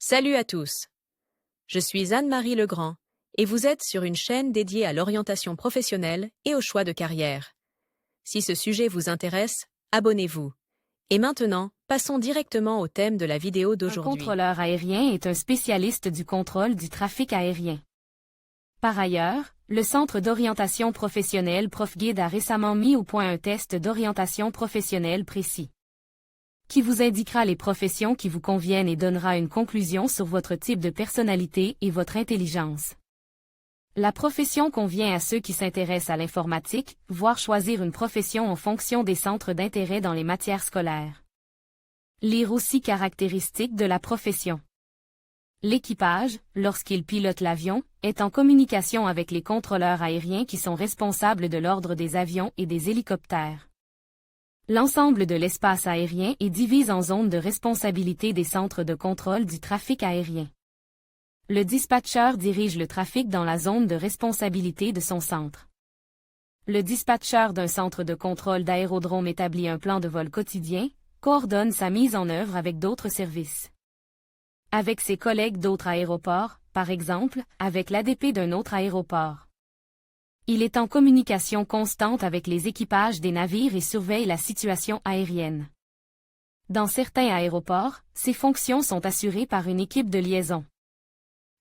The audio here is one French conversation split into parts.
Salut à tous. Je suis Anne-Marie Legrand et vous êtes sur une chaîne dédiée à l'orientation professionnelle et au choix de carrière. Si ce sujet vous intéresse, abonnez-vous. Et maintenant, passons directement au thème de la vidéo Un d'aujourd'hui. contrôleur aérien est un spécialiste du contrôle du trafic aérien. Par ailleurs, le Centre d'orientation professionnelle ProfGuide a récemment mis au point un test d'orientation professionnelle précis, qui vous indiquera les professions qui vous conviennent et donnera une conclusion sur votre type de personnalité et votre intelligence. La profession convient à ceux qui s'intéressent à l'informatique, voire choisir une profession en fonction des centres d'intérêt dans les matières scolaires. Lire aussi caractéristiques de la profession. L'équipage, lorsqu'il pilote l'avion, est en communication avec les contrôleurs aériens qui sont responsables de l'ordre des avions et des hélicoptères. L'ensemble de l'espace aérien est divisé en zones de responsabilité des centres de contrôle du trafic aérien. Le dispatcheur dirige le trafic dans la zone de responsabilité de son centre. Le dispatcheur d'un centre de contrôle d'aérodrome établit un plan de vol quotidien, coordonne sa mise en œuvre avec d'autres services. Avec ses collègues d'autres aéroports, par exemple, avec l'ADP d'un autre aéroport. Il est en communication constante avec les équipages des navires et surveille la situation aérienne. Dans certains aéroports, ces fonctions sont assurées par une équipe de liaison.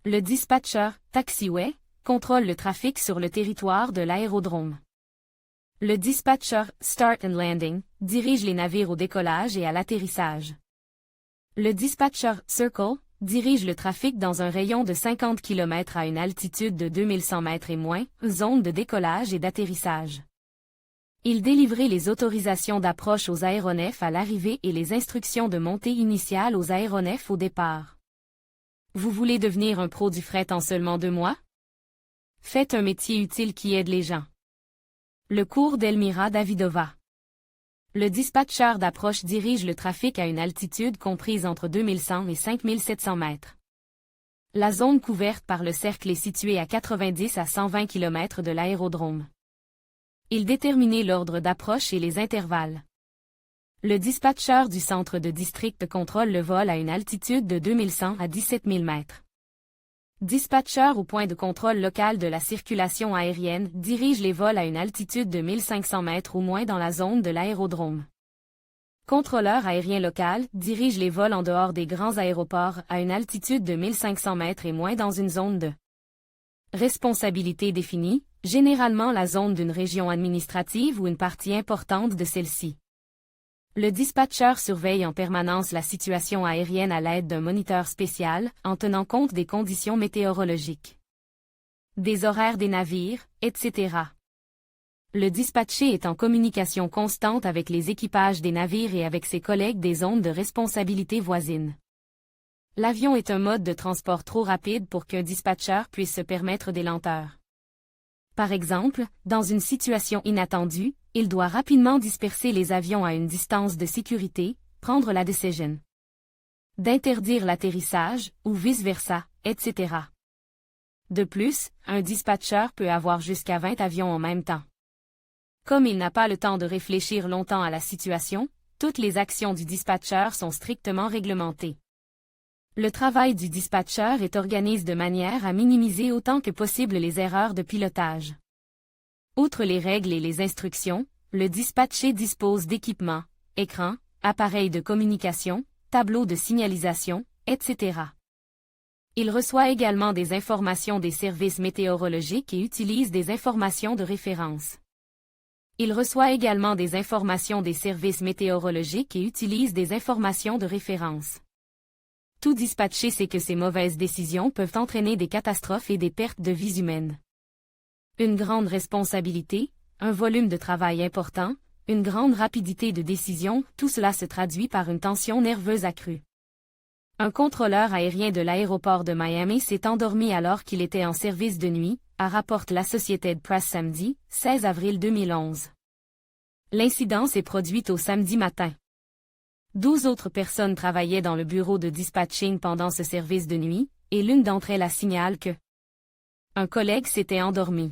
Le dispatcher, taxiway, contrôle le trafic sur le territoire de l'aérodrome. Le dispatcher, start and landing, dirige les navires au décollage et à l'atterrissage. Le dispatcher, circle, dirige le trafic dans un rayon de 50 km à une altitude de 2100 mètres et moins, zone de décollage et d'atterrissage. Il délivre les autorisations d'approche aux aéronefs à l'arrivée et les instructions de montée initiale aux aéronefs au départ. Vous voulez devenir un pro du fret en seulement 2 mois? Faites un métier utile qui aide les gens. Le cours d'Elmira Davidova. Le dispatcheur d'approche dirige le trafic à une altitude comprise entre 2100 et 5700 mètres. La zone couverte par le cercle est située à 90 à 120 km de l'aérodrome. Il détermine l'ordre d'approche et les intervalles. Le dispatcheur du centre de district contrôle le vol à une altitude de 2100 à 17 000 mètres. Dispatcher au point de contrôle local de la circulation aérienne dirige les vols à une altitude de 1500 mètres ou moins dans la zone de l'aérodrome. Contrôleur aérien local dirige les vols en dehors des grands aéroports à une altitude de 1500 mètres et moins dans une zone de responsabilité définie, généralement la zone d'une région administrative ou une partie importante de celle-ci. Le dispatcheur surveille en permanence la situation aérienne à l'aide d'un moniteur spécial, en tenant compte des conditions météorologiques, des horaires des navires, etc. Le dispatché est en communication constante avec les équipages des navires et avec ses collègues des zones de responsabilité voisines. L'avion est un mode de transport trop rapide pour qu'un dispatcheur puisse se permettre des lenteurs. Par exemple, dans une situation inattendue, il doit rapidement disperser les avions à une distance de sécurité, prendre la décision d'interdire l'atterrissage, ou vice-versa, etc. De plus, un dispatcheur peut avoir jusqu'à 20 avions en même temps. Comme il n'a pas le temps de réfléchir longtemps à la situation, toutes les actions du dispatcheur sont strictement réglementées. Le travail du dispatcheur est organisé de manière à minimiser autant que possible les erreurs de pilotage. Outre les règles et les instructions, le dispatché dispose d'équipements, écrans, appareils de communication, tableaux de signalisation, etc. Il reçoit également des informations des services météorologiques et utilise des informations de référence. Il reçoit également des informations des services météorologiques et utilise des informations de référence. Tout dispatché sait que ces mauvaises décisions peuvent entraîner des catastrophes et des pertes de vies humaines. Une grande responsabilité, un volume de travail important, une grande rapidité de décision, tout cela se traduit par une tension nerveuse accrue. Un contrôleur aérien de l'aéroport de Miami s'est endormi alors qu'il était en service de nuit, a rapporte l'Associated Press samedi, 16 avril 2011. L'incident s'est produit au samedi matin. 12 autres personnes travaillaient dans le bureau de dispatching pendant ce service de nuit, et l'une d'entre elles a signalé que un collègue s'était endormi.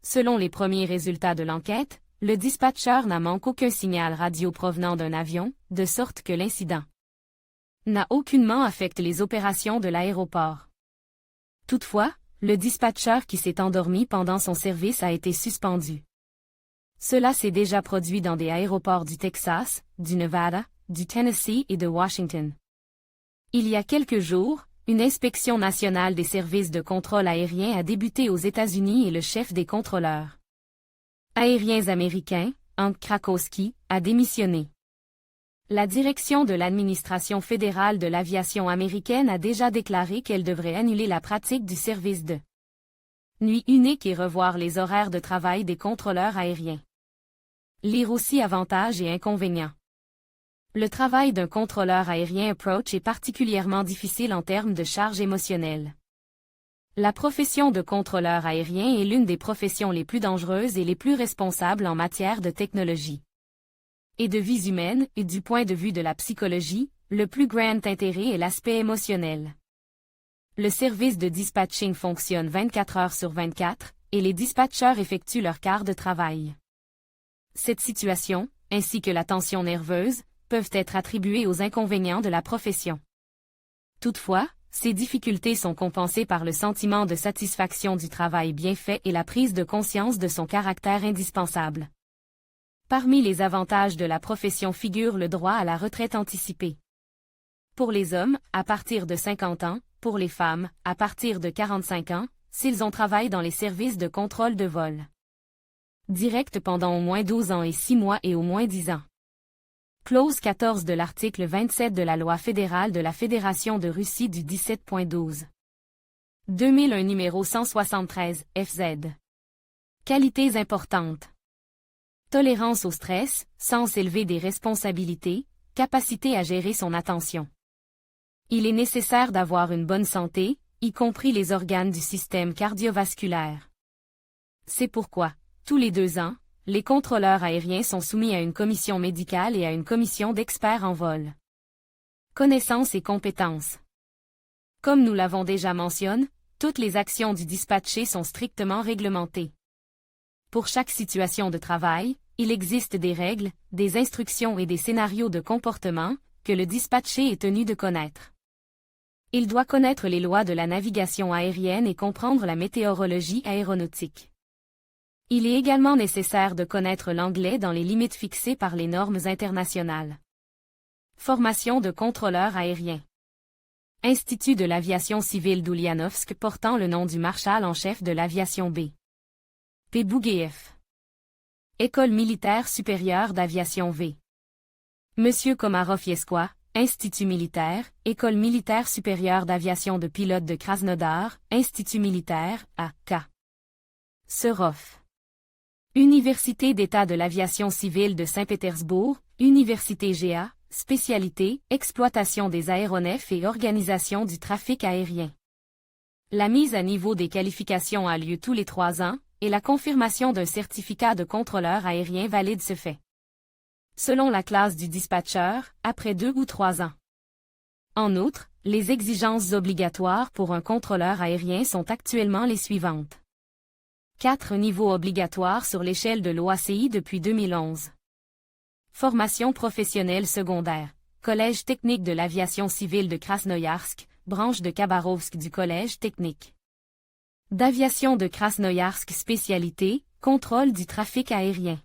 Selon les premiers résultats de l'enquête, le dispatcheur n'a manqué aucun signal radio provenant d'un avion, de sorte que l'incident n'a aucunement affecté les opérations de l'aéroport. Toutefois, le dispatcheur qui s'est endormi pendant son service a été suspendu. Cela s'est déjà produit dans des aéroports du Texas, du Nevada, du Tennessee et de Washington. Il y a quelques jours, une inspection nationale des services de contrôle aérien a débuté aux États-Unis et le chef des contrôleurs aériens américains, Hank Krakowski, a démissionné. La direction de l'administration fédérale de l'aviation américaine a déjà déclaré qu'elle devrait annuler la pratique du service de nuit unique et revoir les horaires de travail des contrôleurs aériens. Lire aussi avantages et inconvénients. Le travail d'un contrôleur aérien approach est particulièrement difficile en termes de charge émotionnelle. La profession de contrôleur aérien est l'une des professions les plus dangereuses et les plus responsables en matière de technologie et de vies humaines, et du point de vue de la psychologie, le plus grand intérêt est l'aspect émotionnel. Le service de dispatching fonctionne 24 heures sur 24, et les dispatcheurs effectuent leur quart de travail. Cette situation, ainsi que la tension nerveuse, peuvent être attribuées aux inconvénients de la profession. Toutefois, ces difficultés sont compensées par le sentiment de satisfaction du travail bien fait et la prise de conscience de son caractère indispensable. Parmi les avantages de la profession figure le droit à la retraite anticipée. Pour les hommes, à partir de 50 ans, pour les femmes, à partir de 45 ans, s'ils ont travaillé dans les services de contrôle de vol direct pendant au moins 12 ans et 6 mois et au moins 10 ans. Clause 14 de l'article 27 de la loi fédérale de la Fédération de Russie du 17.12. 2001 numéro 173, FZ. Qualités importantes. Tolérance au stress, sens élevé des responsabilités, capacité à gérer son attention. Il est nécessaire d'avoir une bonne santé, y compris les organes du système cardiovasculaire. C'est pourquoi, tous les 2 ans, les contrôleurs aériens sont soumis à une commission médicale et à une commission d'experts en vol. Connaissances et compétences. Comme nous l'avons déjà mentionné, toutes les actions du dispatché sont strictement réglementées. Pour chaque situation de travail, il existe des règles, des instructions et des scénarios de comportement que le dispatché est tenu de connaître. Il doit connaître les lois de la navigation aérienne et comprendre la météorologie aéronautique. Il est également nécessaire de connaître l'anglais dans les limites fixées par les normes internationales. Formation de contrôleur aérien. Institut de l'aviation civile d'Ulianovsk portant le nom du marshal en chef de l'aviation B. P. Bougueïev. École militaire supérieure d'aviation V. Monsieur Komarov-Yeskoï, Institut militaire, École militaire supérieure d'aviation de pilote de Krasnodar, Institut militaire, A.K. Serov. Université d'État de l'aviation civile de Saint-Pétersbourg, Université GA, spécialité, exploitation des aéronefs et organisation du trafic aérien. La mise à niveau des qualifications a lieu tous les 3 ans, et la confirmation d'un certificat de contrôleur aérien valide se fait. Selon la classe du dispatcheur, après 2 ou 3 ans. En outre, les exigences obligatoires pour un contrôleur aérien sont actuellement les suivantes. 4 niveaux obligatoires sur l'échelle de l'OACI depuis 2011. Formation professionnelle secondaire. Collège technique de l'aviation civile de Krasnoïarsk, branche de Khabarovsk du Collège technique d'aviation de Krasnoïarsk spécialité, contrôle du trafic aérien.